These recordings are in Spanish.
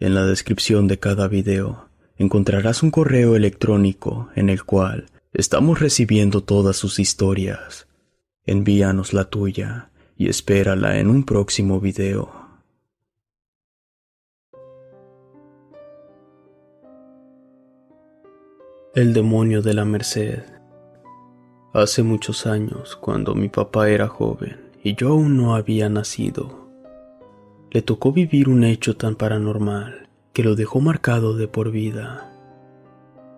En la descripción de cada video encontrarás un correo electrónico en el cual estamos recibiendo todas sus historias. Envíanos la tuya y espérala en un próximo video. El demonio de la Merced. Hace muchos años, cuando mi papá era joven y yo aún no había nacido, le tocó vivir un hecho tan paranormal que lo dejó marcado de por vida.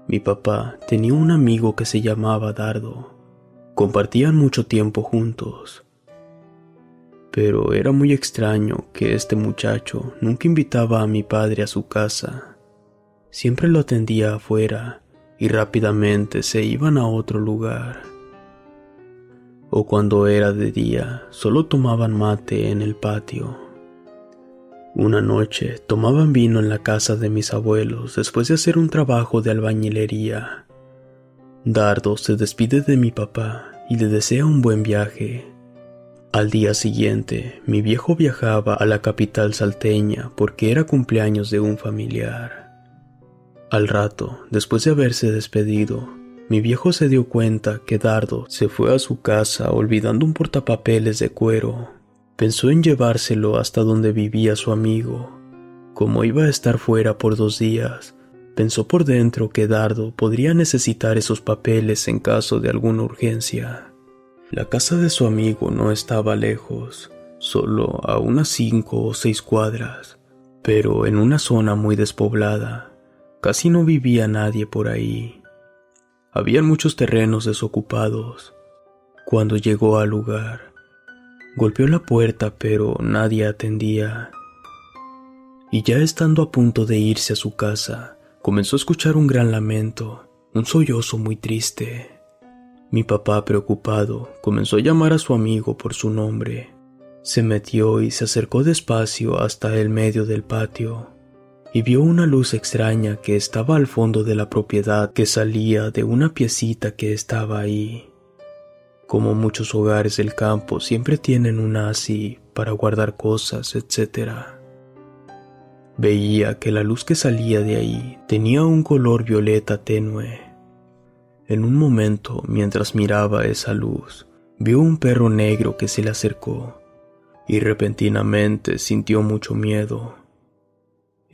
Mi papá tenía un amigo que se llamaba Dardo. Compartían mucho tiempo juntos. Pero era muy extraño que este muchacho nunca invitaba a mi padre a su casa. Siempre lo atendía afuera y rápidamente se iban a otro lugar. O cuando era de día, solo tomaban mate en el patio. Una noche tomaban vino en la casa de mis abuelos después de hacer un trabajo de albañilería. Dardo se despide de mi papá y le desea un buen viaje. Al día siguiente, mi viejo viajaba a la capital salteña porque era cumpleaños de un familiar. Al rato, después de haberse despedido, mi viejo se dio cuenta que Dardo se fue a su casa olvidando un portapapeles de cuero. Pensó en llevárselo hasta donde vivía su amigo. Como iba a estar fuera por 2 días, pensó por dentro que Dardo podría necesitar esos papeles en caso de alguna urgencia. La casa de su amigo no estaba lejos, solo a unas 5 o 6 cuadras, pero en una zona muy despoblada. Casi no vivía nadie por ahí. Habían muchos terrenos desocupados. Cuando llegó al lugar, golpeó la puerta pero nadie atendía. Y ya estando a punto de irse a su casa, comenzó a escuchar un gran lamento, un sollozo muy triste. Mi papá, preocupado, comenzó a llamar a su amigo por su nombre. Se metió y se acercó despacio hasta el medio del patio. Y vio una luz extraña que estaba al fondo de la propiedad que salía de una piecita que estaba ahí. Como muchos hogares del campo siempre tienen una así para guardar cosas, etc. Veía que la luz que salía de ahí tenía un color violeta tenue. En un momento, mientras miraba esa luz, vio un perro negro que se le acercó y repentinamente sintió mucho miedo.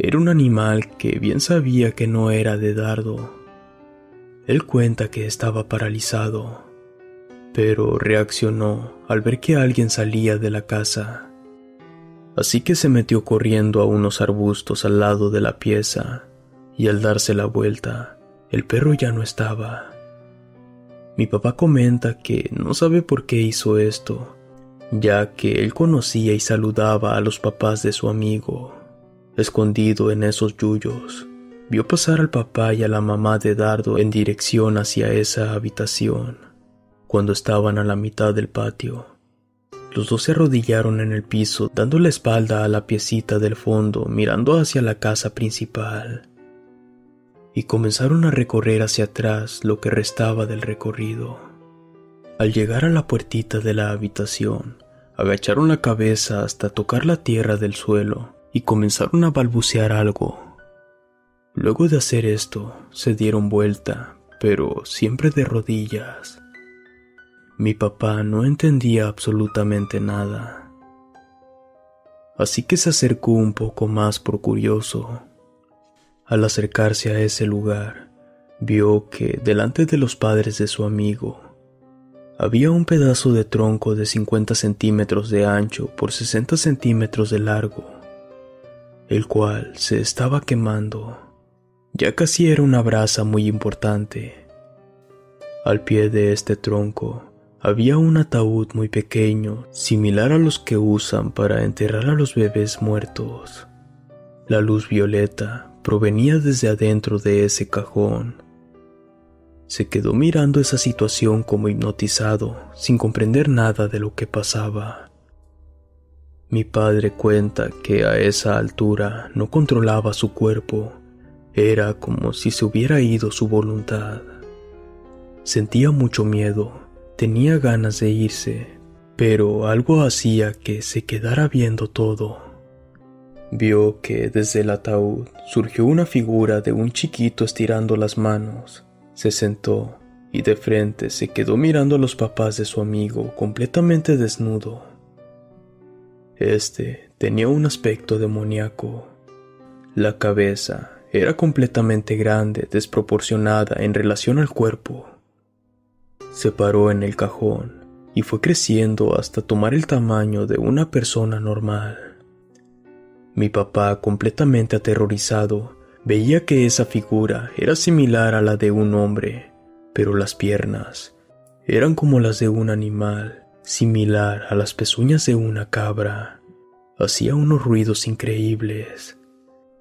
Era un animal que bien sabía que no era de Dardo. Él cuenta que estaba paralizado, pero reaccionó al ver que alguien salía de la casa. Así que se metió corriendo a unos arbustos al lado de la pieza, y al darse la vuelta, el perro ya no estaba. Mi papá comenta que no sabe por qué hizo esto, ya que él conocía y saludaba a los papás de su amigo. Escondido en esos yuyos, vio pasar al papá y a la mamá de Dardo en dirección hacia esa habitación. Cuando estaban a la mitad del patio, los dos se arrodillaron en el piso, dando la espalda a la piecita del fondo, mirando hacia la casa principal. Y comenzaron a recorrer hacia atrás lo que restaba del recorrido. Al llegar a la puertita de la habitación, agacharon la cabeza hasta tocar la tierra del suelo y comenzaron a balbucear algo. Luego de hacer esto, se dieron vuelta, pero siempre de rodillas. Mi papá no entendía absolutamente nada. Así que se acercó un poco más por curioso. Al acercarse a ese lugar, vio que delante de los padres de su amigo había un pedazo de tronco de 50 centímetros de ancho por 60 centímetros de largo, el cual se estaba quemando. Ya casi era una brasa muy importante. Al pie de este tronco había un ataúd muy pequeño, similar a los que usan para enterrar a los bebés muertos. La luz violeta provenía desde adentro de ese cajón. Se quedó mirando esa situación como hipnotizado, sin comprender nada de lo que pasaba. Mi padre cuenta que a esa altura no controlaba su cuerpo, era como si se hubiera ido su voluntad. Sentía mucho miedo, tenía ganas de irse, pero algo hacía que se quedara viendo todo. Vio que desde el ataúd surgió una figura de un chiquito estirando las manos. Se sentó y de frente se quedó mirando a los papás de su amigo completamente desnudo. Este tenía un aspecto demoníaco. La cabeza era completamente grande, desproporcionada en relación al cuerpo. Se paró en el cajón y fue creciendo hasta tomar el tamaño de una persona normal. Mi papá, completamente aterrorizado, veía que esa figura era similar a la de un hombre, pero las piernas eran como las de un animal, similar a las pezuñas de una cabra. Hacía unos ruidos increíbles.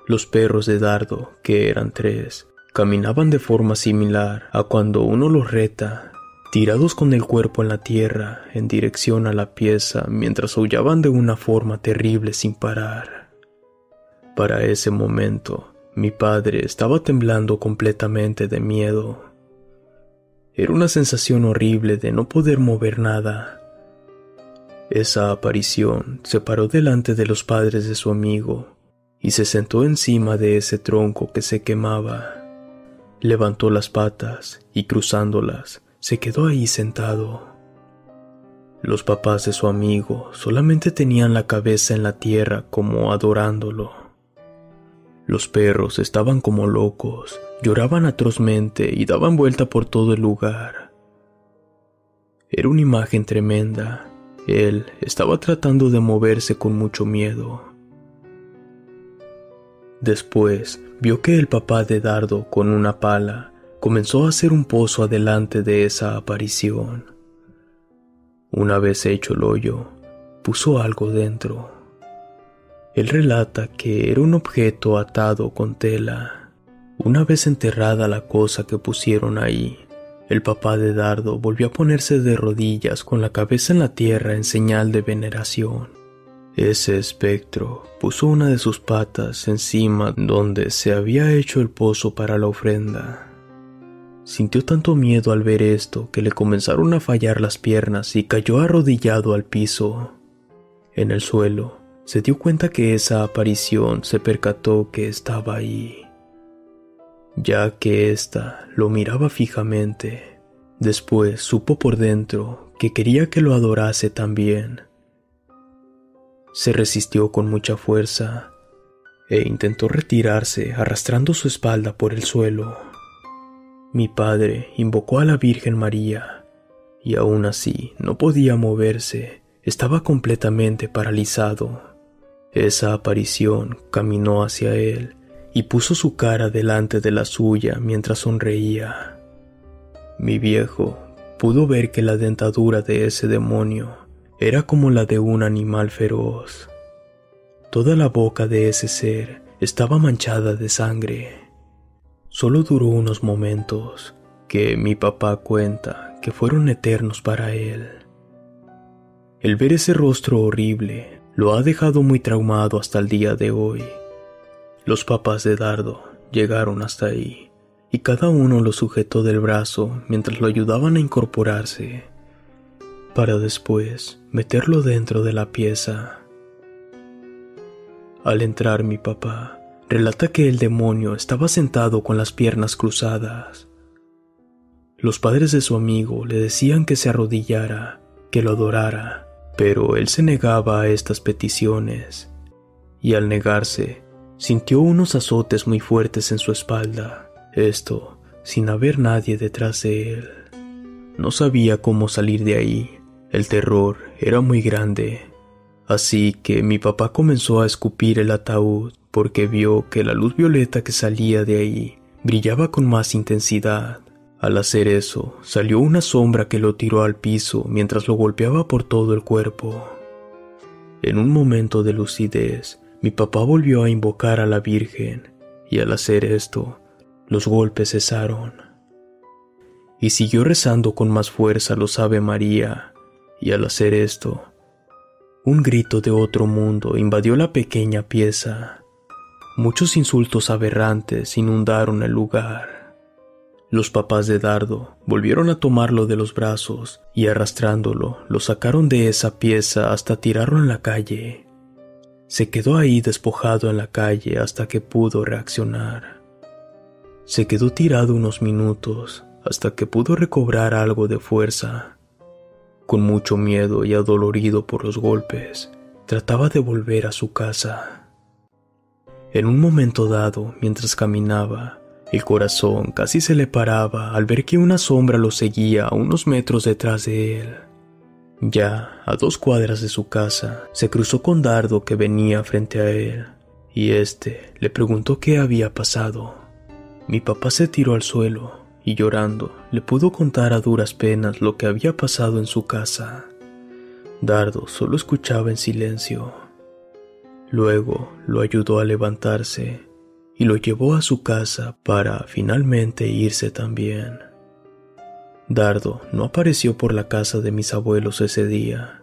Los perros de Dardo, que eran 3, caminaban de forma similar a cuando uno los reta, tirados con el cuerpo en la tierra en dirección a la pieza mientras aullaban de una forma terrible sin parar. Para ese momento, mi padre estaba temblando completamente de miedo. Era una sensación horrible de no poder mover nada. Esa aparición se paró delante de los padres de su amigo y se sentó encima de ese tronco que se quemaba. Levantó las patas y cruzándolas, se quedó ahí sentado. Los papás de su amigo solamente tenían la cabeza en la tierra como adorándolo. Los perros estaban como locos, lloraban atrozmente y daban vuelta por todo el lugar. Era una imagen tremenda. Él estaba tratando de moverse con mucho miedo. Después vio que el papá de Dardo, con una pala, comenzó a hacer un pozo adelante de esa aparición. Una vez hecho el hoyo, puso algo dentro. Él relata que era un objeto atado con tela. Una vez enterrada la cosa que pusieron ahí, el papá de Dardo volvió a ponerse de rodillas con la cabeza en la tierra en señal de veneración. Ese espectro puso una de sus patas encima donde se había hecho el pozo para la ofrenda. Sintió tanto miedo al ver esto que le comenzaron a fallar las piernas y cayó arrodillado al piso. En el suelo, se dio cuenta que esa aparición se percató que estaba ahí, ya que ésta lo miraba fijamente. Después supo por dentro que quería que lo adorase también. Se resistió con mucha fuerza e intentó retirarse arrastrando su espalda por el suelo. Mi padre invocó a la Virgen María y aún así no podía moverse, estaba completamente paralizado. Esa aparición caminó hacia él y puso su cara delante de la suya mientras sonreía. Mi viejo pudo ver que la dentadura de ese demonio era como la de un animal feroz. Toda la boca de ese ser estaba manchada de sangre. Solo duró unos momentos, que mi papá cuenta que fueron eternos para él. El ver ese rostro horrible lo ha dejado muy traumado hasta el día de hoy. Los papás de Dardo llegaron hasta ahí, y cada uno lo sujetó del brazo mientras lo ayudaban a incorporarse, para después meterlo dentro de la pieza. Al entrar mi papá, relata que el demonio estaba sentado con las piernas cruzadas. Los padres de su amigo le decían que se arrodillara, que lo adorara, pero él se negaba a estas peticiones, y al negarse, sintió unos azotes muy fuertes en su espalda, esto sin haber nadie detrás de él. No sabía cómo salir de ahí. El terror era muy grande, así que mi papá comenzó a escupir el ataúd porque vio que la luz violeta que salía de ahí brillaba con más intensidad. Al hacer eso, salió una sombra que lo tiró al piso mientras lo golpeaba por todo el cuerpo. En un momento de lucidez, mi papá volvió a invocar a la Virgen, y al hacer esto, los golpes cesaron. Y siguió rezando con más fuerza los Ave María. Y al hacer esto, un grito de otro mundo invadió la pequeña pieza. Muchos insultos aberrantes inundaron el lugar. Los papás de Dardo volvieron a tomarlo de los brazos y arrastrándolo, lo sacaron de esa pieza hasta tirarlo en la calle. Se quedó ahí despojado en la calle hasta que pudo reaccionar. Se quedó tirado unos minutos hasta que pudo recobrar algo de fuerza. Con mucho miedo y adolorido por los golpes, trataba de volver a su casa. En un momento dado, mientras caminaba, el corazón casi se le paraba al ver que una sombra lo seguía a unos metros detrás de él. Ya a 2 cuadras de su casa, se cruzó con Dardo, que venía frente a él, y este le preguntó qué había pasado. Mi papá se tiró al suelo y, llorando, le pudo contar a duras penas lo que había pasado en su casa. Dardo solo escuchaba en silencio. Luego lo ayudó a levantarse y lo llevó a su casa para finalmente irse también. Dardo no apareció por la casa de mis abuelos ese día.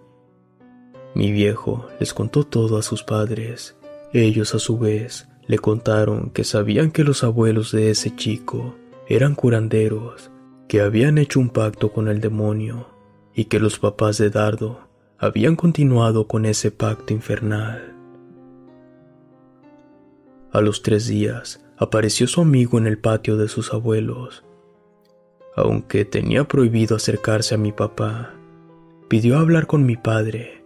Mi viejo les contó todo a sus padres. Ellos, a su vez, le contaron que sabían que los abuelos de ese chico eran curanderos, que habían hecho un pacto con el demonio y que los papás de Dardo habían continuado con ese pacto infernal. A los 3 días apareció su amigo en el patio de sus abuelos. Aunque tenía prohibido acercarse a mi papá, pidió hablar con mi padre.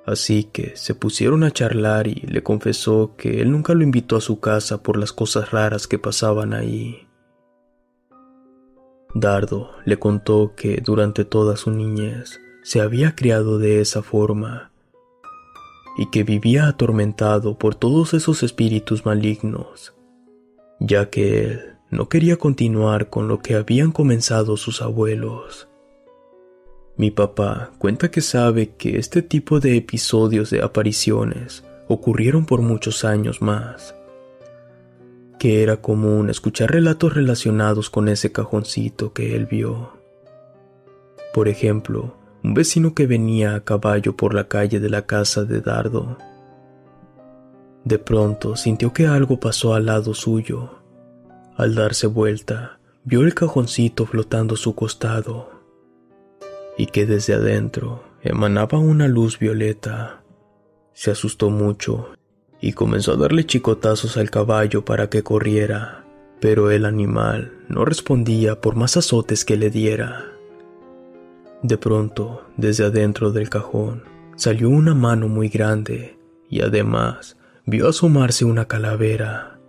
Así que se pusieron a charlar y le confesó que él nunca lo invitó a su casa por las cosas raras que pasaban ahí. Dardo le contó que durante toda su niñez se había criado de esa forma y que vivía atormentado por todos esos espíritus malignos, ya que él no quería continuar con lo que habían comenzado sus abuelos. Mi papá cuenta que sabe que este tipo de episodios de apariciones ocurrieron por muchos años más, que era común escuchar relatos relacionados con ese cajoncito que él vio. Por ejemplo, un vecino que venía a caballo por la calle de la casa de Dardo. De pronto sintió que algo pasó al lado suyo. Al darse vuelta, vio el cajoncito flotando a su costado y que desde adentro emanaba una luz violeta. Se asustó mucho y comenzó a darle chicotazos al caballo para que corriera, pero el animal no respondía por más azotes que le diera. De pronto, desde adentro del cajón, salió una mano muy grande y además vio asomarse una calavera.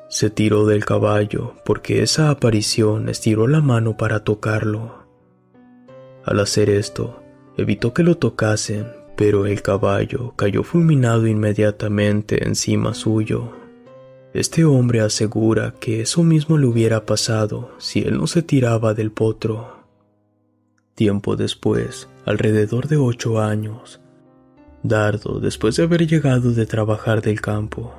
Se tiró del caballo porque esa aparición estiró la mano para tocarlo. Al hacer esto, evitó que lo tocasen, pero el caballo cayó fulminado inmediatamente encima suyo. Este hombre asegura que eso mismo le hubiera pasado si él no se tiraba del potro. Tiempo después, alrededor de 8 años, Dardo, después de haber llegado de trabajar del campo,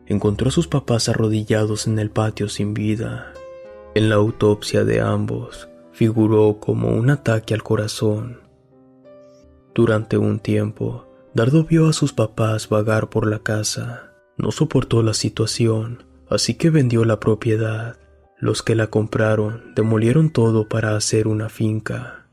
encontró a sus papás arrodillados en el patio sin vida. En la autopsia de ambos, figuró como un ataque al corazón. Durante un tiempo, Dardo vio a sus papás vagar por la casa. No soportó la situación, así que vendió la propiedad. Los que la compraron demolieron todo para hacer una finca.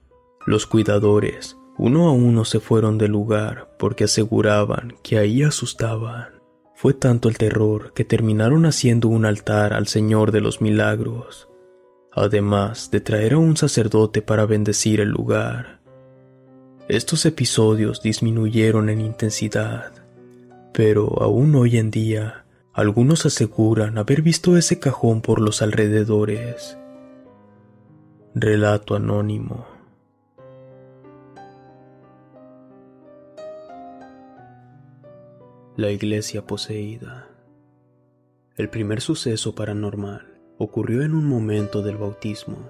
Los cuidadores, uno a uno, se fueron del lugar porque aseguraban que ahí asustaban. Fue tanto el terror que terminaron haciendo un altar al Señor de los Milagros, además de traer a un sacerdote para bendecir el lugar. Estos episodios disminuyeron en intensidad, pero aún hoy en día, algunos aseguran haber visto ese cajón por los alrededores. Relato anónimo. La iglesia poseída. El primer suceso paranormal ocurrió en un momento del bautismo.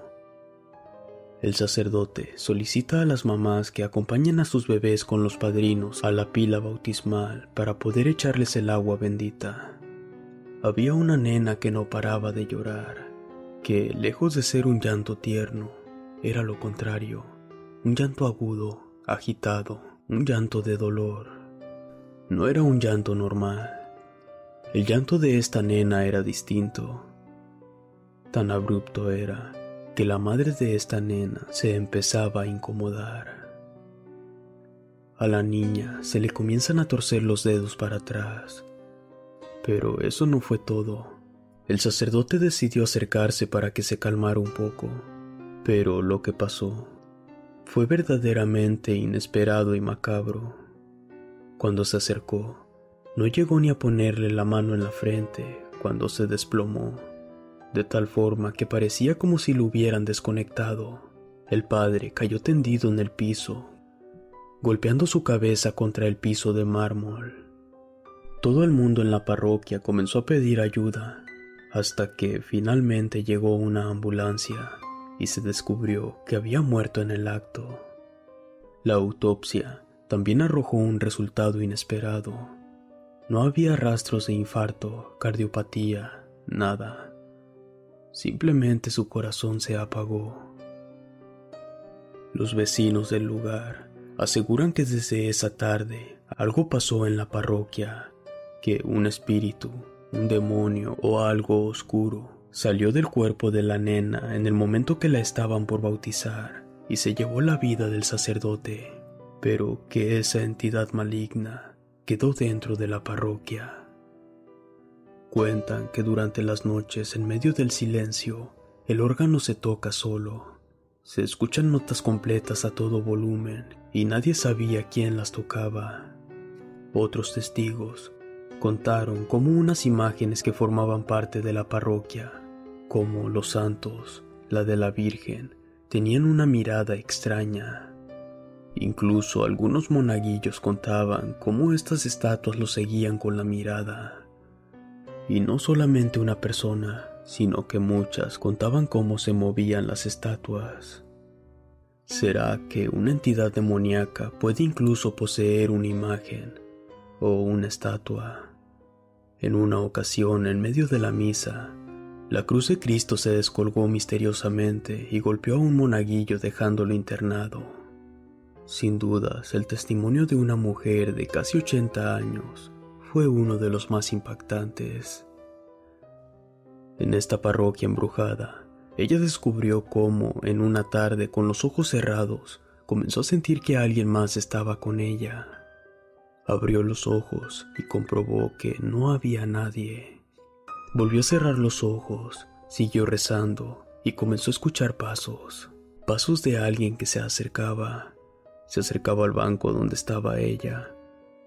El sacerdote solicita a las mamás que acompañen a sus bebés con los padrinos a la pila bautismal para poder echarles el agua bendita. Había una nena que no paraba de llorar, que lejos de ser un llanto tierno, era lo contrario, un llanto agudo, agitado, un llanto de dolor. No era un llanto normal. El llanto de esta nena era distinto. Tan abrupto era que la madre de esta nena se empezaba a incomodar. A la niña se le comienzan a torcer los dedos para atrás. Pero eso no fue todo. El sacerdote decidió acercarse para que se calmara un poco. Pero lo que pasó fue verdaderamente inesperado y macabro. Cuando se acercó, no llegó ni a ponerle la mano en la frente cuando se desplomó, de tal forma que parecía como si lo hubieran desconectado. El padre cayó tendido en el piso, golpeando su cabeza contra el piso de mármol. Todo el mundo en la parroquia comenzó a pedir ayuda, hasta que finalmente llegó una ambulancia y se descubrió que había muerto en el acto. La autopsia también arrojó un resultado inesperado. No había rastros de infarto, cardiopatía, nada. Simplemente su corazón se apagó. Los vecinos del lugar aseguran que desde esa tarde algo pasó en la parroquia, que un espíritu, un demonio o algo oscuro salió del cuerpo de la nena en el momento que la estaban por bautizar y se llevó la vida del sacerdote, pero que esa entidad maligna quedó dentro de la parroquia. Cuentan que durante las noches, en medio del silencio, el órgano se toca solo. Se escuchan notas completas a todo volumen y nadie sabía quién las tocaba. Otros testigos contaron cómo unas imágenes que formaban parte de la parroquia, como los santos, la de la Virgen, tenían una mirada extraña. Incluso algunos monaguillos contaban cómo estas estatuas los seguían con la mirada. Y no solamente una persona, sino que muchas contaban cómo se movían las estatuas. ¿Será que una entidad demoníaca puede incluso poseer una imagen o una estatua? En una ocasión, en medio de la misa, la cruz de Cristo se descolgó misteriosamente y golpeó a un monaguillo dejándolo internado. Sin dudas, el testimonio de una mujer de casi 80 años fue uno de los más impactantes. En esta parroquia embrujada, ella descubrió cómo, en una tarde con los ojos cerrados, comenzó a sentir que alguien más estaba con ella. Abrió los ojos y comprobó que no había nadie. Volvió a cerrar los ojos, siguió rezando y comenzó a escuchar pasos. Pasos de alguien que se acercaba. Se acercaba al banco donde estaba ella.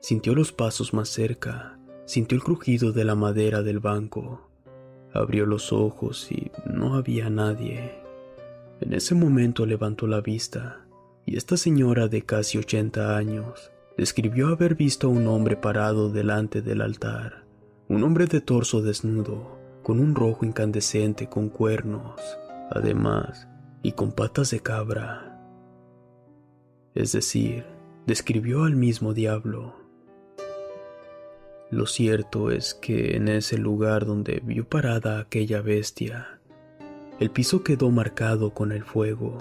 Sintió los pasos más cerca, sintió el crujido de la madera del banco. Abrió los ojos y no había nadie. En ese momento levantó la vista y esta señora de casi 80 años describió haber visto a un hombre parado delante del altar, un hombre de torso desnudo, con un rojo incandescente con cuernos, además, y con patas de cabra. Es decir, describió al mismo diablo. Lo cierto es que en ese lugar donde vio parada aquella bestia, el piso quedó marcado con el fuego.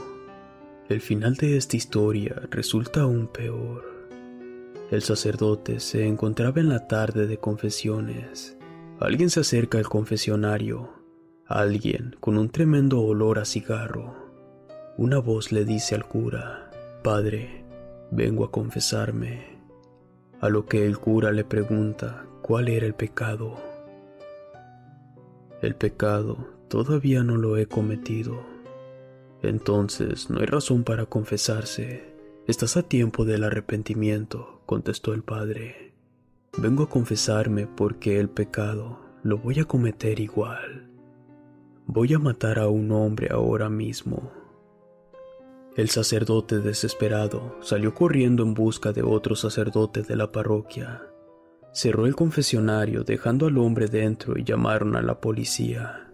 El final de esta historia resulta aún peor. El sacerdote se encontraba en la tarde de confesiones. Alguien se acerca al confesionario, alguien con un tremendo olor a cigarro. Una voz le dice al cura: «Padre, vengo a confesarme». A lo que el cura le pregunta cuál era el pecado. «El pecado todavía no lo he cometido». «Entonces no hay razón para confesarse. Estás a tiempo del arrepentimiento», contestó el padre. «Vengo a confesarme porque el pecado lo voy a cometer igual. Voy a matar a un hombre ahora mismo». El sacerdote, desesperado, salió corriendo en busca de otro sacerdote de la parroquia. Cerró el confesionario dejando al hombre dentro y llamaron a la policía.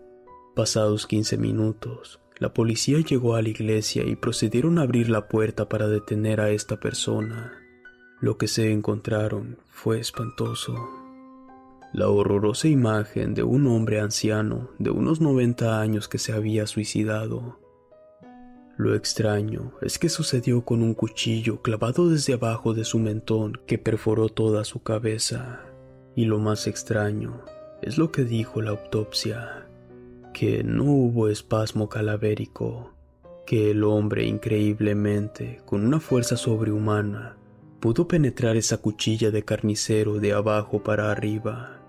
Pasados 15 minutos, la policía llegó a la iglesia y procedieron a abrir la puerta para detener a esta persona. Lo que se encontraron fue espantoso. La horrorosa imagen de un hombre anciano de unos 90 años que se había suicidado. Lo extraño es que sucedió con un cuchillo clavado desde abajo de su mentón que perforó toda su cabeza. Y lo más extraño es lo que dijo la autopsia, que no hubo espasmo calavérico, que el hombre increíblemente, con una fuerza sobrehumana, pudo penetrar esa cuchilla de carnicero de abajo para arriba,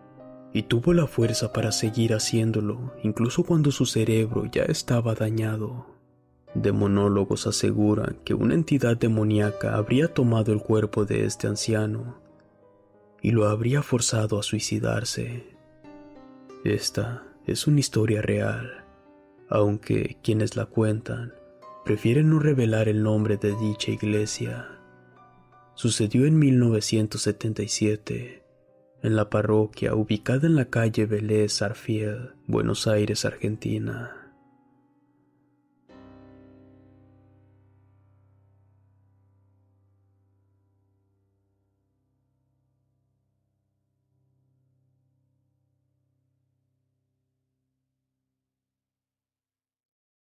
y tuvo la fuerza para seguir haciéndolo, incluso cuando su cerebro ya estaba dañado. Demonólogos aseguran que una entidad demoníaca habría tomado el cuerpo de este anciano y lo habría forzado a suicidarse. Esta es una historia real, aunque quienes la cuentan prefieren no revelar el nombre de dicha iglesia. Sucedió en 1977, en la parroquia ubicada en la calle Vélez Sarsfield, Buenos Aires, Argentina.